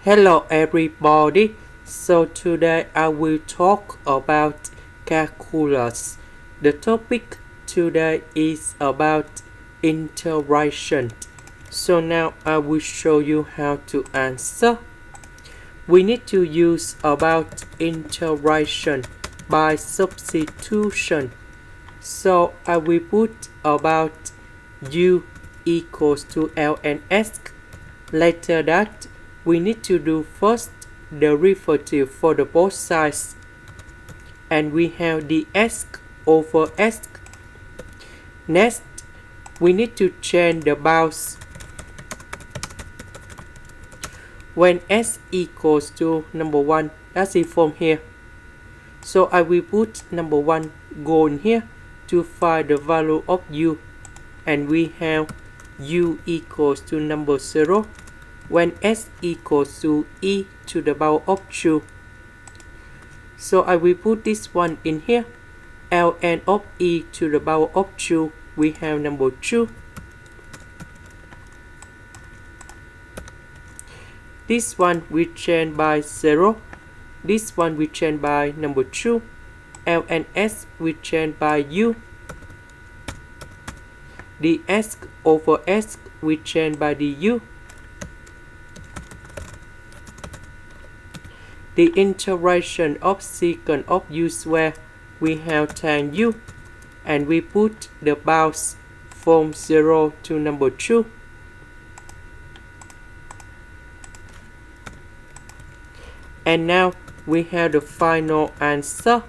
Hello everybody. So today I will talk about calculus. The topic today is about integration. So now I will show you how to answer. We need to use about integration by substitution. So I will put about u equals to ln(s). Later that we need to do first derivative for the both sides, and we have the s over s. Next, we need to change the bounds when s equals to number 1. That's it from here. So I will put number 1 go in here to find the value of u, and we have u equals to number 0 when s equals to e to the power of 2. So I will put this one in here. Ln of e to the power of 2, we have number 2. This one we change by 0. This one we change by number 2. Ln s we change by u. The s over s we change by the u. The integration of secant of u square, we have tan u, and we put the bounds from 0 to number 2. And now we have the final answer.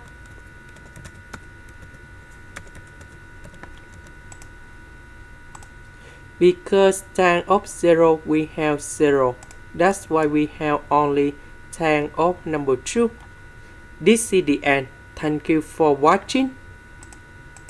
Because tan of 0 we have 0. That's why we have only tan of number 2. This is the end. Thank you for watching.